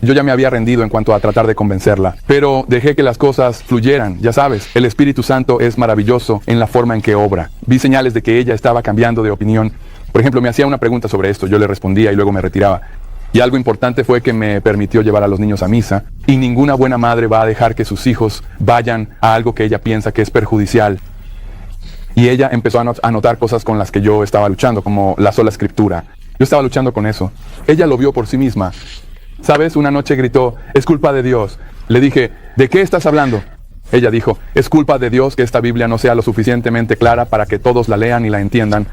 yo ya me había rendido en cuanto a tratar de convencerla. Pero dejé que las cosas fluyeran. Ya sabes, el Espíritu Santo es maravilloso en la forma en que obra. Vi señales de que ella estaba cambiando de opinión. Por ejemplo, me hacía una pregunta sobre esto. Yo le respondía y luego me retiraba. Y algo importante fue que me permitió llevar a los niños a misa. Y ninguna buena madre va a dejar que sus hijos vayan a algo que ella piensa que es perjudicial. Y ella empezó a notar cosas con las que yo estaba luchando, como la sola escritura. Yo estaba luchando con eso. Ella lo vio por sí misma. ¿Sabes? Una noche gritó, es culpa de Dios. Le dije, ¿de qué estás hablando? Ella dijo, es culpa de Dios que esta Biblia no sea lo suficientemente clara para que todos la lean y la entiendan.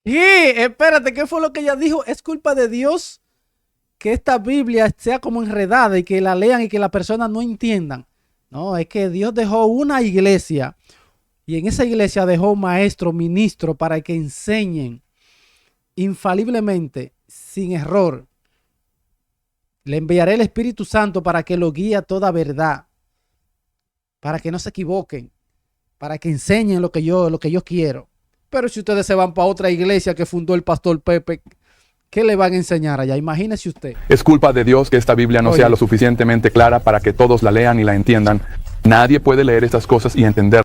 Y espérate, ¿qué fue lo que ella dijo? Es culpa de Dios que esta Biblia sea como enredada y que la lean y que las personas no entiendan. No, es que Dios dejó una iglesia y en esa iglesia dejó maestros, ministros para que enseñen infaliblemente, sin error. Le enviaré el Espíritu Santo para que lo guíe a toda verdad, para que no se equivoquen, para que enseñen lo que yo quiero. Pero si ustedes se van para otra iglesia que fundó el pastor Pepe, ¿qué le van a enseñar allá? Imagínese usted. Es culpa de Dios que esta Biblia no sea lo suficientemente clara para que todos la lean y la entiendan. Nadie puede leer estas cosas y entender.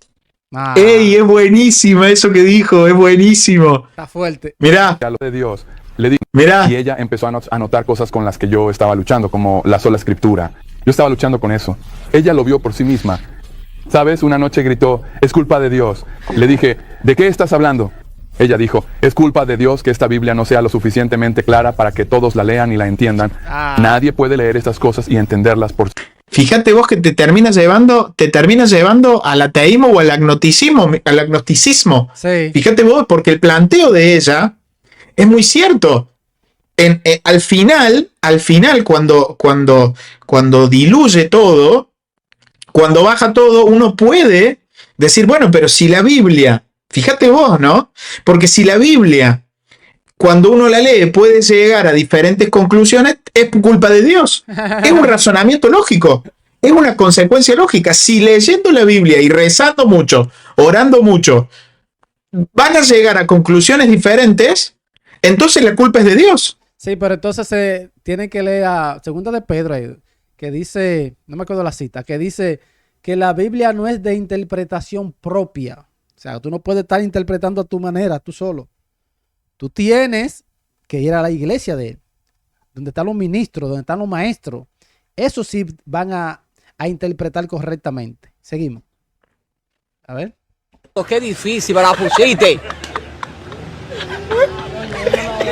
¡Ey! Es buenísimo eso que dijo, es buenísimo. Está fuerte. Mirá. Lo de Dios. Le dije, Mira. y ella empezó a notar cosas con las que yo estaba luchando, como la sola escritura. Yo estaba luchando con eso. Ella lo vio por sí misma. ¿Sabes? Una noche gritó, es culpa de Dios. Le dije, ¿de qué estás hablando? Ella dijo, es culpa de Dios que esta Biblia no sea lo suficientemente clara para que todos la lean y la entiendan. Nadie puede leer estas cosas y entenderlas por sí. Fíjate vos que te terminas llevando al ateísmo o al agnosticismo. Sí. Fíjate vos, porque el planteo de ella es muy cierto. Al final, cuando diluye todo, cuando baja todo, uno puede decir, bueno, pero si la Biblia, fíjate vos, ¿no? Porque si la Biblia, cuando uno la lee, puede llegar a diferentes conclusiones, es culpa de Dios. Es un razonamiento lógico. Es una consecuencia lógica. Si leyendo la Biblia y rezando mucho, orando mucho, van a llegar a conclusiones diferentes, entonces la culpa es de Dios. Sí, pero entonces se tiene que leer a Segunda de Pedro, ahí, que dice, no me acuerdo la cita, que dice que la Biblia no es de interpretación propia. O sea, tú no puedes estar interpretando a tu manera, tú solo. Tú tienes que ir a la iglesia de él, donde están los ministros, donde están los maestros. Eso sí van a interpretar correctamente. Seguimos. A ver. Qué difícil me la pusiste.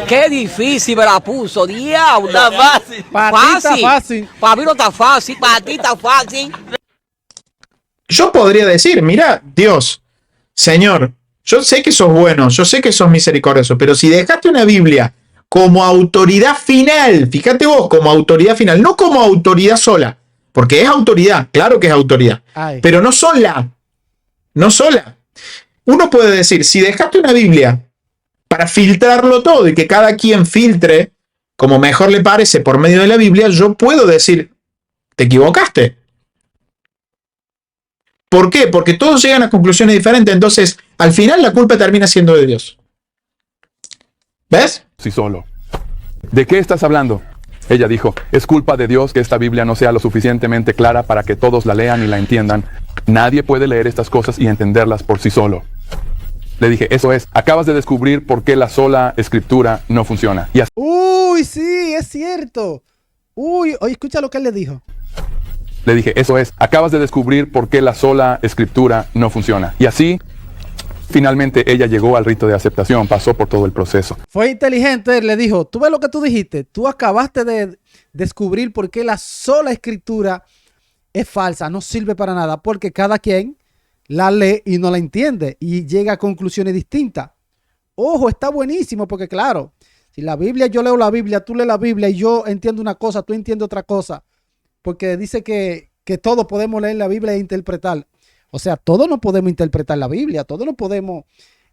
Qué difícil me la puso, diablo. Está fácil. Para ti está fácil. Para mí no está fácil, para ti está fácil. Yo podría decir, mira, Dios, Señor, yo sé que sos bueno, yo sé que sos misericordioso, pero si dejaste una Biblia como autoridad final, fíjate vos, como autoridad final, no como autoridad sola, porque es autoridad, claro que es autoridad, pero no sola, no sola. Uno puede decir, si dejaste una Biblia para filtrarlo todo y que cada quien filtre como mejor le parece por medio de la Biblia, yo puedo decir, te equivocaste. ¿Por qué? Porque todos llegan a conclusiones diferentes, entonces al final la culpa termina siendo de Dios. ¿Ves? Sí, solo. ¿De qué estás hablando? Ella dijo, es culpa de Dios que esta Biblia no sea lo suficientemente clara para que todos la lean y la entiendan. Nadie puede leer estas cosas y entenderlas por sí solo. Le dije, eso es, acabas de descubrir por qué la sola escritura no funciona. Y así, Uy, sí, es cierto. Uy, oye, escucha lo que él le dijo. le dije, eso es, acabas de descubrir por qué la sola escritura no funciona. Y así, finalmente ella llegó al rito de aceptación, pasó por todo el proceso. Fue inteligente, le dijo, tú ves lo que tú dijiste, tú acabaste de descubrir por qué la sola escritura es falsa, no sirve para nada, porque cada quien la lee y no la entiende y llega a conclusiones distintas. Ojo, está buenísimo porque claro, si la Biblia, yo leo la Biblia, tú lees la Biblia y yo entiendo una cosa, tú entiendes otra cosa, porque dice que todos podemos leer la Biblia e interpretar. O sea, todos no podemos interpretar la Biblia, todos no podemos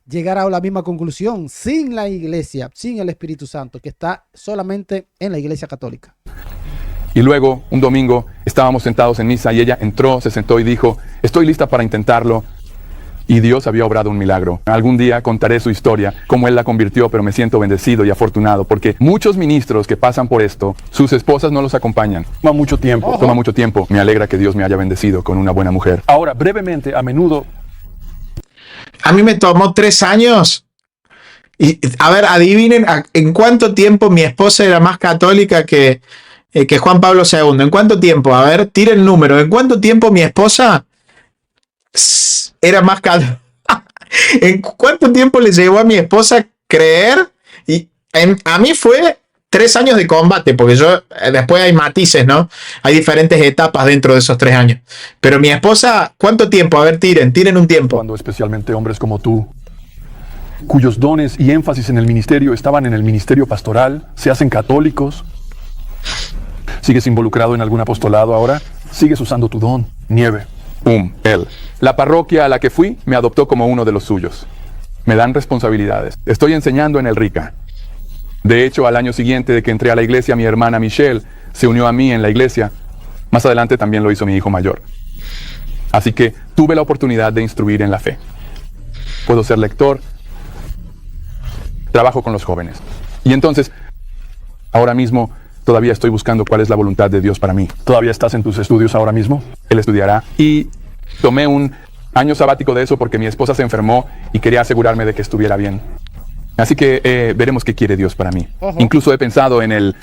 llegar a la misma conclusión sin la iglesia, sin el Espíritu Santo, que está solamente en la iglesia católica. Y luego, un domingo, estábamos sentados en misa y ella entró, se sentó y dijo, estoy lista para intentarlo. Y Dios había obrado un milagro. Algún día contaré su historia, cómo Él la convirtió, pero me siento bendecido y afortunado, porque muchos ministros que pasan por esto, sus esposas no los acompañan. Toma mucho tiempo. Toma mucho tiempo. Me alegra que Dios me haya bendecido con una buena mujer. Ahora, brevemente, a menudo... A mí me tomó 3 años. Y, a ver, adivinen en cuánto tiempo mi esposa era más católica que Juan Pablo II. ¿En cuánto tiempo? A ver, tira el número. ¿En cuánto tiempo mi esposa era más católica? ¿En cuánto tiempo le llevó a mi esposa creer? Y a mí fue 3 años de combate, porque yo después hay matices, ¿no? Hay diferentes etapas dentro de esos 3 años. Pero mi esposa, ¿cuánto tiempo? A ver, tiren un tiempo. Cuando especialmente hombres como tú, cuyos dones y énfasis en el ministerio estaban en el ministerio pastoral, se hacen católicos. ¿Sigues involucrado en algún apostolado ahora? ¿Sigues usando tu don? Nieve. Él. La parroquia a la que fui me adoptó como uno de los suyos. Me dan responsabilidades. Estoy enseñando en el RICA. De hecho, al año siguiente de que entré a la iglesia, mi hermana Michelle se unió a mí en la iglesia. Más adelante también lo hizo mi hijo mayor. Así que tuve la oportunidad de instruir en la fe. Puedo ser lector. Trabajo con los jóvenes. Y entonces, ahora mismo, todavía estoy buscando cuál es la voluntad de Dios para mí. ¿Todavía estás en tus estudios ahora mismo? Él estudiará. Y tomé un año sabático de eso porque mi esposa se enfermó y quería asegurarme de que estuviera bien. Así que veremos qué quiere Dios para mí. Ojo. Incluso he pensado en el...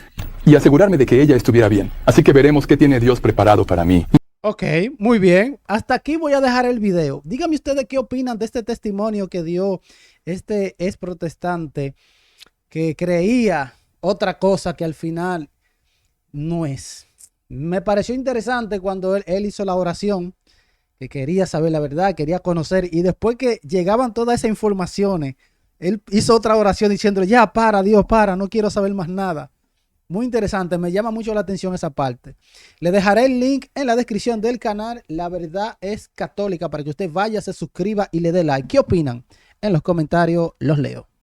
y asegurarme de que ella estuviera bien. Así que veremos qué tiene Dios preparado para mí. Ok, muy bien. Hasta aquí voy a dejar el video. Díganme ustedes qué opinan de este testimonio que dio este ex protestante que creía otra cosa que al final no es. Me pareció interesante cuando él hizo la oración, que quería saber la verdad, quería conocer, y después que llegaban todas esas informaciones, él hizo otra oración diciéndole, ya, para, Dios, para, no quiero saber más nada. Muy interesante, me llama mucho la atención esa parte. Le dejaré el link en la descripción del canal La Verdad es Católica para que usted vaya, se suscriba y le dé like. ¿Qué opinan? En los comentarios los leo.